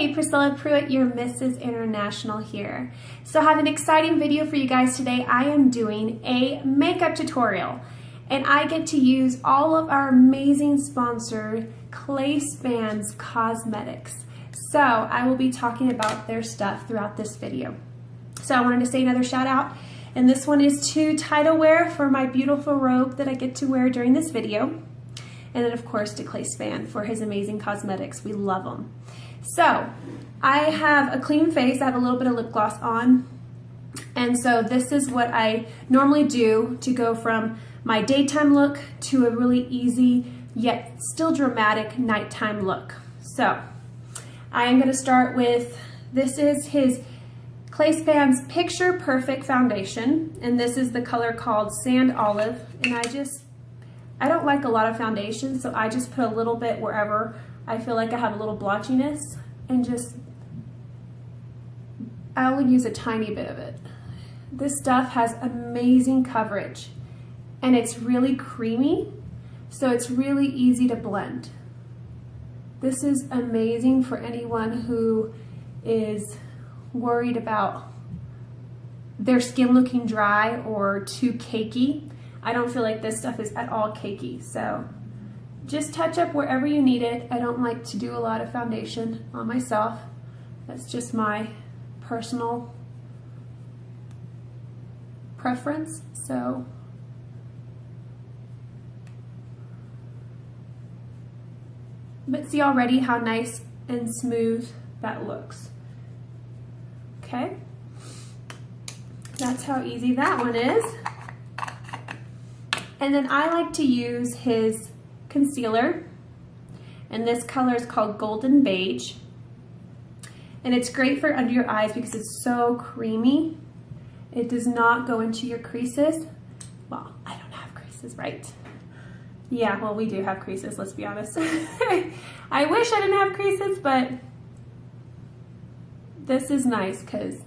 Hey, Priscilla Pruitt, your Mrs. International here. So I have an exciting video for you guys today. I am doing a makeup tutorial and I get to use all of our amazing sponsor, Clay Spans Cosmetics. So I will be talking about their stuff throughout this video. So I wanted to say another shout out, and this one is to Title Wear for my beautiful robe that I get to wear during this video. And then of course to Clay Span for his amazing cosmetics. We love them. So I have a clean face. I have a little bit of lip gloss on. And so this is what I normally do to go from my daytime look to a really easy yet still dramatic nighttime look. So I am going to start with, this is his Clay Span's Picture Perfect Foundation. And this is the color called Sand Olive. And I don't like a lot of foundation, so I just put a little bit wherever I feel like I have a little blotchiness, and I only use a tiny bit of it. This stuff has amazing coverage, and it's really creamy, so it's really easy to blend. This is amazing for anyone who is worried about their skin looking dry or too cakey. I don't feel like this stuff is at all cakey, so just touch up wherever you need it. I don't like to do a lot of foundation on myself. That's just my personal preference. So but see already how nice and smooth that looks. Okay, that's how easy that one is. And then I like to use his concealer, and this color is called Golden Beige, and it's great for under your eyes because it's so creamy. It does not go into your creases. Well, I don't have creases, right? Yeah, well, we do have creases, let's be honest. I wish I didn't have creases, but this is nice because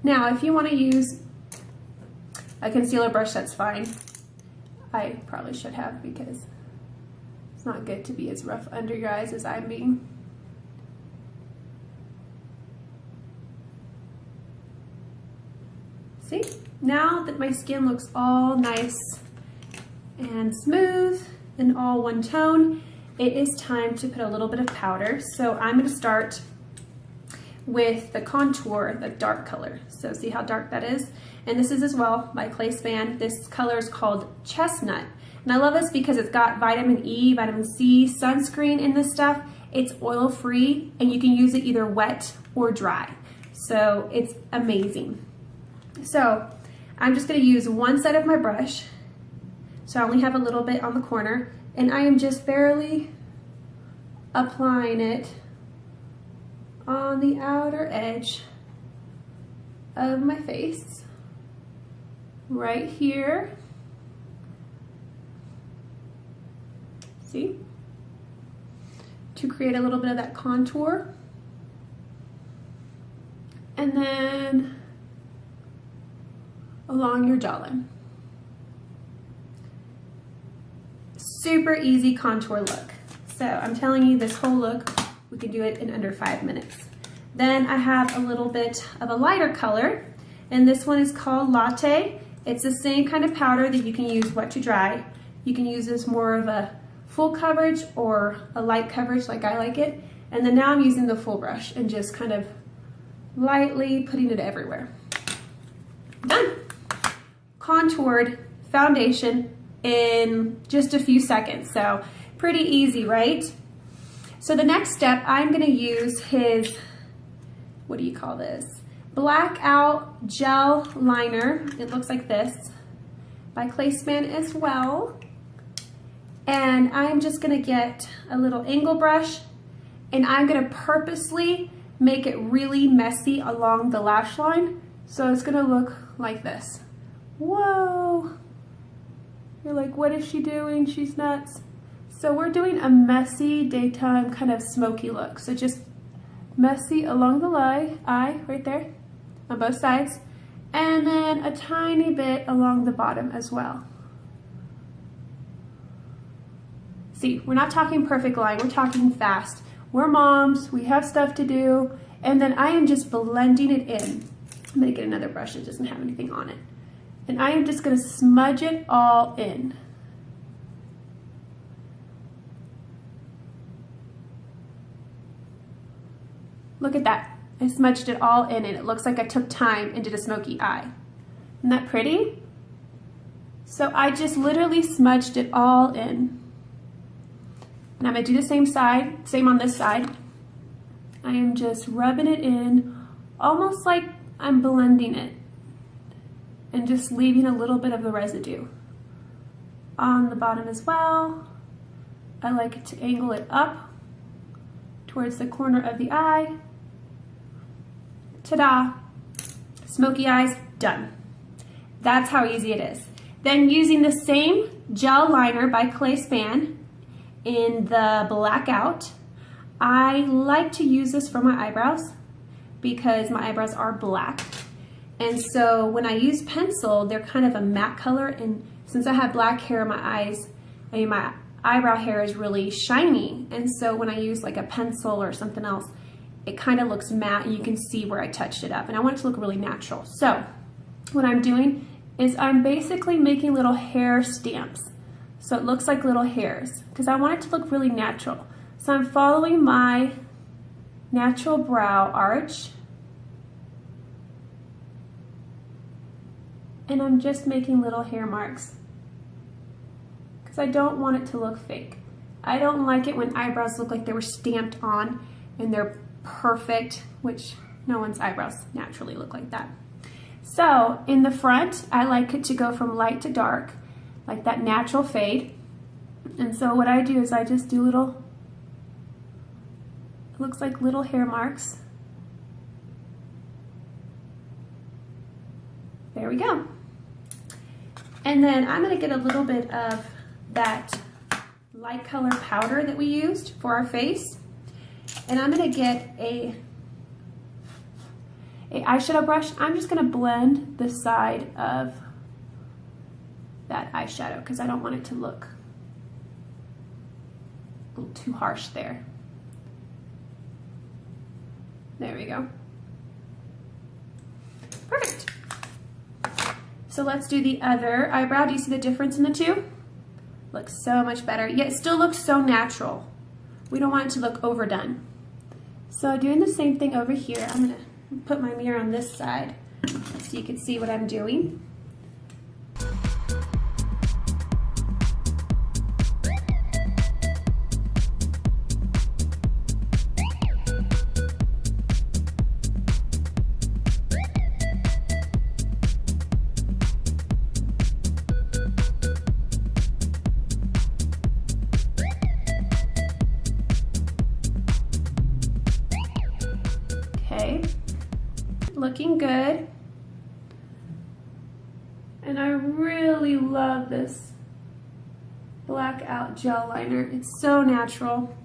now if you want to use a concealer brush, that's fine. I probably should have, because it's not good to be as rough under your eyes as I'm being. See, now that my skin looks all nice and smooth and all one tone, it is time to put a little bit of powder. So I'm going to start with the contour, the dark color. So see how dark that is? And this is as well by Clay Span. This color is called Chestnut. And I love this because it's got vitamin E, vitamin C, sunscreen in this stuff. It's oil free, and you can use it either wet or dry. So it's amazing. So I'm just gonna use one side of my brush. So I only have a little bit on the corner, and I am just barely applying it on the outer edge of my face, right here. See? To create a little bit of that contour. And then along your jawline. Super easy contour look. So I'm telling you, this whole look, we can do it in under 5 minutes. Then I have a little bit of a lighter color, and this one is called Latte. It's the same kind of powder that you can use wet to dry. You can use this more of a full coverage or a light coverage like I like it. And then now I'm using the full brush and just kind of lightly putting it everywhere. Done. Contoured foundation in just a few seconds. So pretty easy, right? So the next step, I'm going to use his, what do you call this? Blackout Gel Liner. It looks like this, by Clay Span as well. And I'm just going to get a little angle brush, and I'm going to purposely make it really messy along the lash line. So it's going to look like this. Whoa! You're like, what is she doing? She's nuts. So we're doing a messy daytime kind of smoky look. So just messy along the eye right there on both sides, and then a tiny bit along the bottom as well. See, we're not talking perfect line, we're talking fast. We're moms, we have stuff to do, and then I am just blending it in. I'm gonna get another brush that doesn't have anything on it. And I am just gonna smudge it all in. Look at that. I smudged it all in and it looks like I took time and did a smoky eye. Isn't that pretty? So I just literally smudged it all in. And I'm gonna do the same on this side. I am just rubbing it in, almost like I'm blending it and just leaving a little bit of the residue. On the bottom as well, I like to angle it up towards the corner of the eye. Ta-da! Smoky eyes, done. That's how easy it is. Then using the same gel liner by Clay Span in the Blackout, I like to use this for my eyebrows because my eyebrows are black. And so when I use pencil, they're kind of a matte color, and since I have black hair, my eyebrow hair is really shiny. And so when I use like a pencil or something else, it kind of looks matte and you can see where I touched it up, and I want it to look really natural. So what I'm doing is I'm basically making little hair stamps. So it looks like little hairs because I want it to look really natural. So I'm following my natural brow arch, and I'm just making little hair marks because I don't want it to look fake. I don't like it when eyebrows look like they were stamped on and they're perfect, which no one's eyebrows naturally look like that. So in the front, I like it to go from light to dark, like that natural fade. And so what I do is I just do little, it looks like little hair marks. There we go. And then I'm gonna get a little bit of that light color powder that we used for our face. And I'm gonna get a eyeshadow brush. I'm just gonna blend the side of that eyeshadow because I don't want it to look a little too harsh there. There we go. Perfect. So let's do the other eyebrow. Do you see the difference in the two? Looks so much better, yet it still looks so natural. We don't want it to look overdone. So doing the same thing over here, I'm gonna put my mirror on this side so you can see what I'm doing. Okay, looking good. And I really love this Blackout gel liner. It's so natural.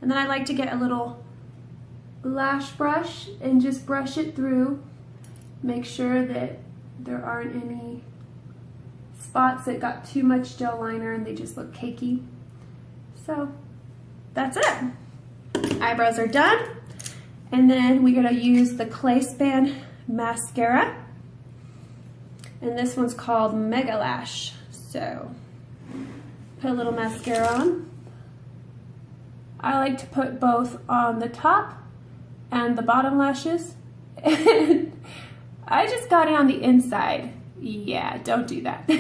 And then I like to get a little lash brush and just brush it through. Make sure that there aren't any spots that got too much gel liner and they just look cakey. So that's it. Eyebrows are done. And then we're gonna use the Clay Span mascara. And this one's called Mega Lash. So put a little mascara on. I like to put both on the top and the bottom lashes. And I just got it on the inside. Yeah, don't do that.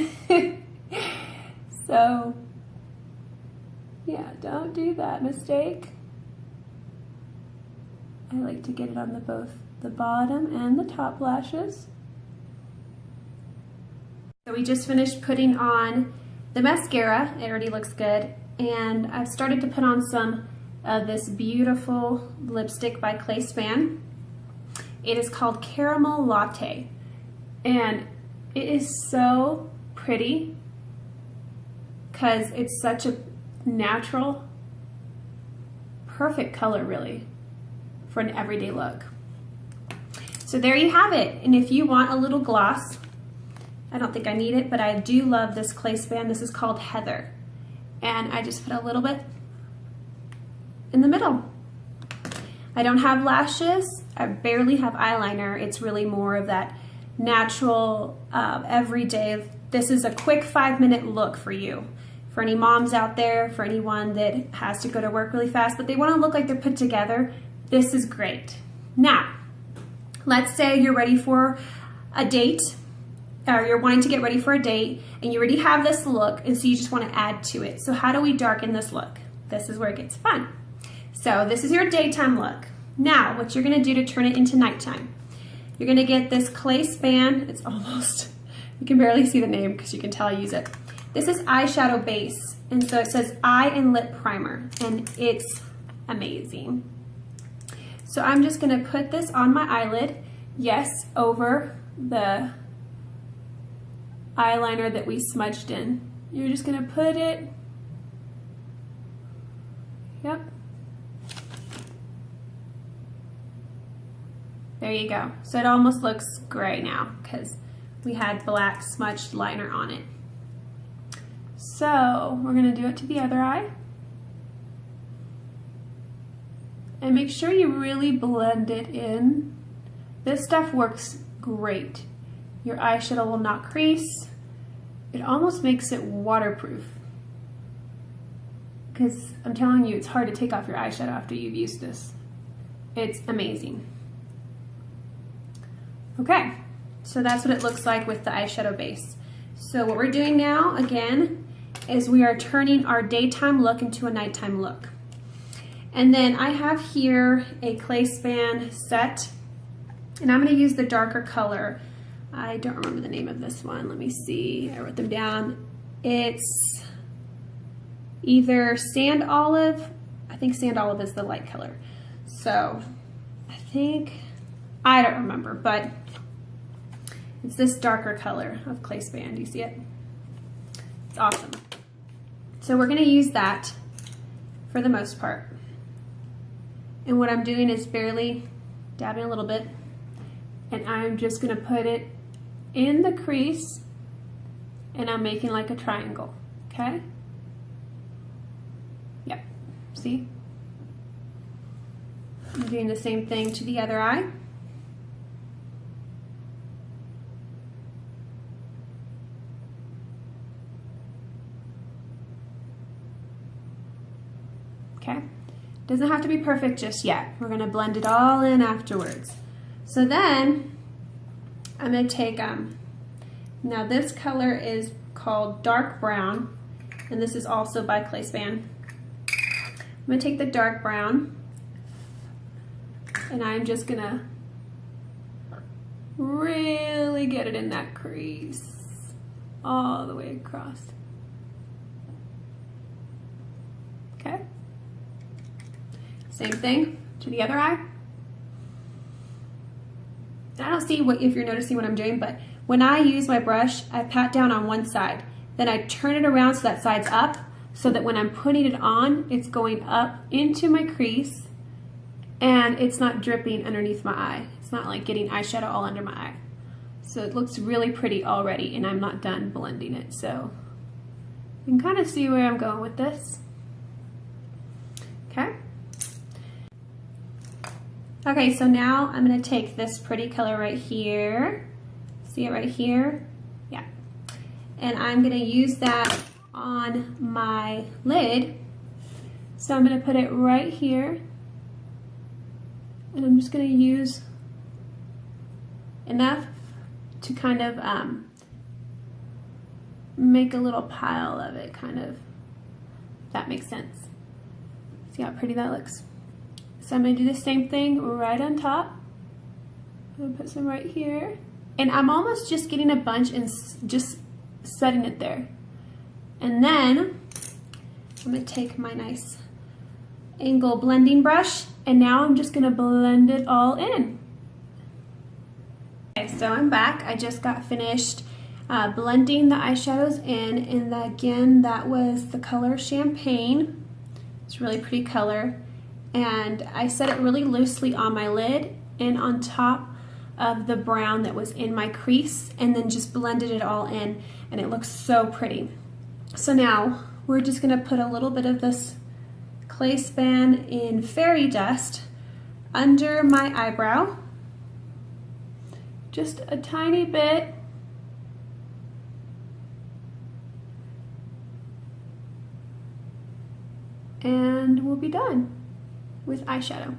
So yeah, don't do that mistake. I like to get it on both the bottom and the top lashes. So we just finished putting on the mascara. It already looks good. And I've started to put on some of this beautiful lipstick by Clay Span. It is called Caramel Latte. And it is so pretty because it's such a natural, perfect color really for an everyday look. So there you have it. And if you want a little gloss, I don't think I need it, but I do love this Clay Span. This is called Heather. And I just put a little bit in the middle. I don't have lashes. I barely have eyeliner. It's really more of that natural, everyday. This is a quick 5-minute look for you. For any moms out there, for anyone that has to go to work really fast, but they want to look like they're put together, this is great. Now, let's say you're ready for a date, or you're wanting to get ready for a date, and you already have this look, and so you just want to add to it. So how do we darken this look? This is where it gets fun. So this is your daytime look. Now, what you're gonna do to turn it into nighttime, you're gonna get this clay span. It's almost, you can barely see the name because you can tell I use it. This is eyeshadow base, and so it says eye and lip primer, and it's amazing. So I'm just gonna put this on my eyelid, yes, over the eyeliner that we smudged in. You're just gonna put it, yep. There you go. So it almost looks gray now because we had black smudged liner on it. So we're gonna do it to the other eye. And make sure you really blend it in. This stuff works great. Your eyeshadow will not crease. It almost makes it waterproof. Because I'm telling you, it's hard to take off your eyeshadow after you've used this. It's amazing. Okay, so that's what it looks like with the eyeshadow base. So what we're doing now, again, is we are turning our daytime look into a nighttime look. And then I have here a clay span set, and I'm gonna use the darker color. I don't remember the name of this one. Let me see, I wrote them down. It's either sand olive, I think sand olive is the light color. So I don't remember, but it's this darker color of clay span. Do you see it? It's awesome. So we're gonna use that for the most part. And what I'm doing is barely dabbing a little bit, and I'm just gonna put it in the crease, and I'm making like a triangle, okay? Yep, see? I'm doing the same thing to the other eye. Okay, doesn't have to be perfect just yet. We're gonna blend it all in afterwards. So then, I'm gonna take, now this color is called dark brown, and this is also by Clay Span. I'm gonna take the dark brown, and I'm just gonna really get it in that crease, all the way across. Okay. Same thing to the other eye. I don't see if you're noticing what I'm doing, but when I use my brush, I pat down on one side, then I turn it around so that side's up, so that when I'm putting it on, it's going up into my crease and it's not dripping underneath my eye. It's not like getting eyeshadow all under my eye. So it looks really pretty already, and I'm not done blending it. So you can kind of see where I'm going with this. Okay. Okay, so now I'm gonna take this pretty color right here. See it right here? Yeah. And I'm gonna use that on my lid. So I'm gonna put it right here. And I'm just gonna use enough to kind of make a little pile of it, kind of, if that makes sense. See how pretty that looks? So I'm gonna do the same thing right on top. I'm gonna put some right here. And I'm almost just getting a bunch and just setting it there. And then I'm gonna take my nice angle blending brush, and now I'm just gonna blend it all in. Okay, so I'm back. I just got finished blending the eyeshadows in, and again, that was the color Champagne. It's a really pretty color. And I set it really loosely on my lid and on top of the brown that was in my crease, and then just blended it all in, and it looks so pretty. So now we're just gonna put a little bit of this Clay Span in Fairy Dust. under my eyebrow, just a tiny bit. And we'll be done with eyeshadow.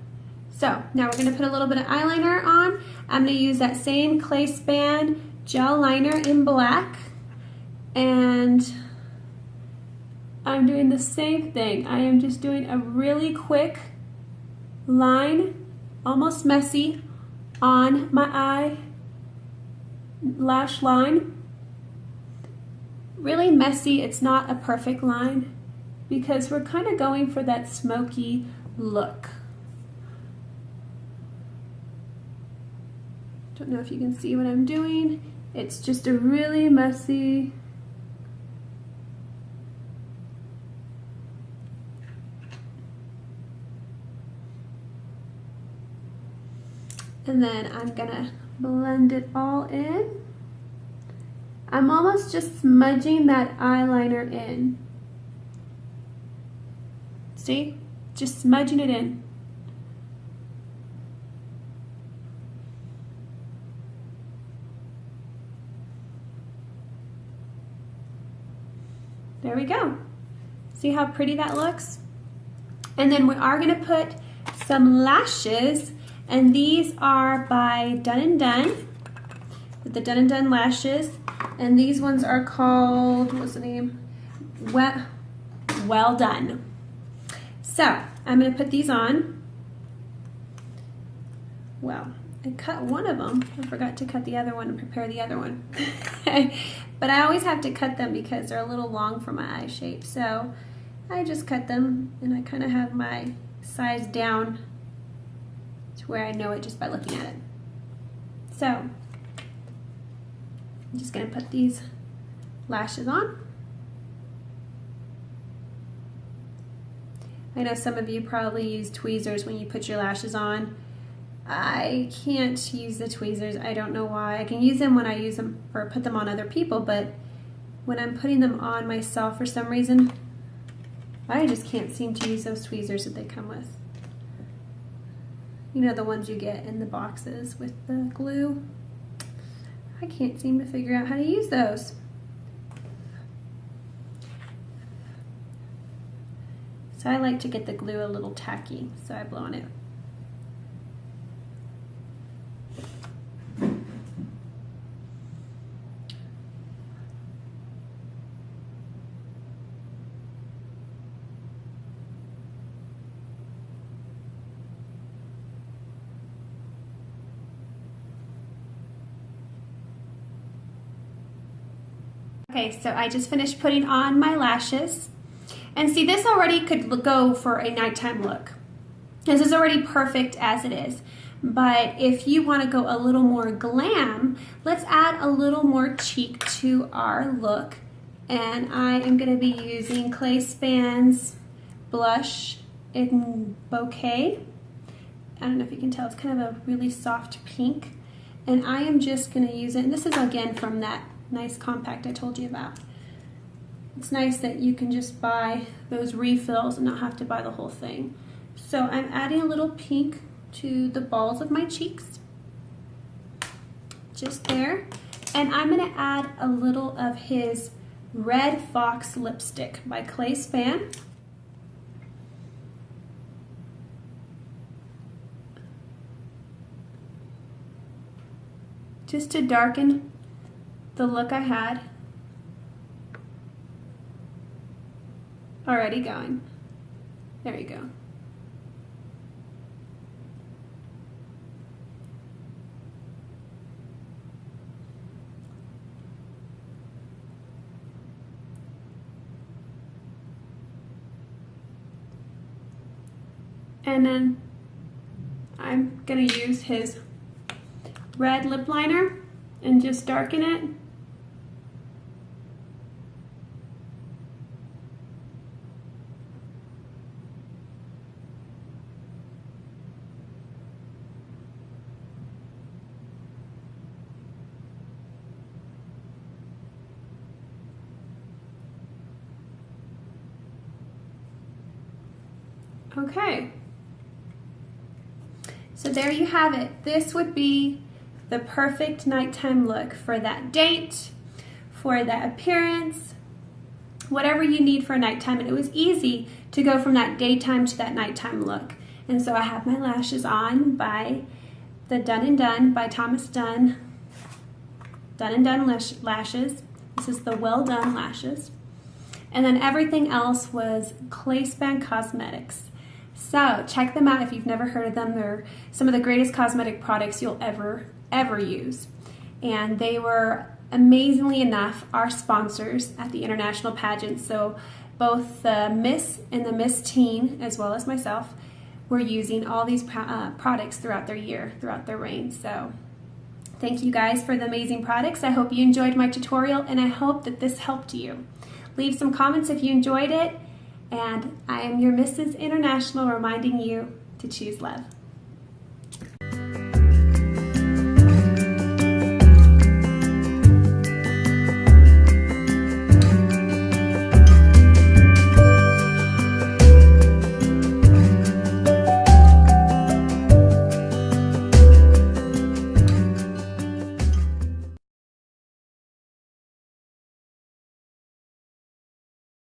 So now we're gonna put a little bit of eyeliner on. I'm gonna use that same Clay Span gel liner in black, and I'm doing the same thing. I am just doing a really quick line, almost messy, on my eyelash line. Really messy, it's not a perfect line because we're kind of going for that smoky look. Don't know if you can see what I'm doing. It's just a really messy. And then I'm gonna blend it all in. I'm almost just smudging that eyeliner in. See? Just smudging it in. There we go. See how pretty that looks? And then we are gonna put some lashes, and these are by Done & Done, with the Done & Done lashes. And these ones are called, what's the name? Well Done. So I'm gonna put these on. Well, I cut one of them. I forgot to cut the other one and prepare the other one. But I always have to cut them because they're a little long for my eye shape. So I just cut them, and I kind of have my size down to where I know it just by looking at it. So I'm just gonna put these lashes on. I know some of you probably use tweezers when you put your lashes on. I can't use the tweezers. I don't know why. I can use them when I use them or put them on other people, but when I'm putting them on myself for some reason, I just can't seem to use those tweezers that they come with. You know, the ones you get in the boxes with the glue. I can't seem to figure out how to use those. So I like to get the glue a little tacky, so I blow on it. Okay, so I just finished putting on my lashes. And see, this already could go for a nighttime look. This is already perfect as it is. But if you want to go a little more glam, let's add a little more cheek to our look. And I am going to be using Clay Span's blush in Bouquet. I don't know if you can tell, it's kind of a really soft pink. And I am just going to use it, and this is again from that nice compact I told you about. It's nice that you can just buy those refills and not have to buy the whole thing. So I'm adding a little pink to the balls of my cheeks, just there. And I'm gonna add a little of his Red Fox lipstick by Clay Span. Just to darken the look I had already going. There you go. And then I'm gonna use his red lip liner and just darken it. Okay, So there you have it. This would be the perfect nighttime look for that date, for that appearance, whatever you need for a nighttime. And it was easy to go from that daytime to that nighttime look. And so I have my lashes on by the Done & Done by Thomas Dunn. Done & Done lashes. This is the Well Done lashes. And then everything else was Clayspan Cosmetics. So check them out if you've never heard of them. They're some of the greatest cosmetic products you'll ever use. And they were, amazingly enough, our sponsors at the international pageant. So both the Miss and the Miss Teen, as well as myself, were using all these products throughout their year, throughout their reign. So thank you guys for the amazing products. I hope you enjoyed my tutorial, and I hope that this helped you. Leave some comments if you enjoyed it, and I am your Mrs. International reminding you to choose love.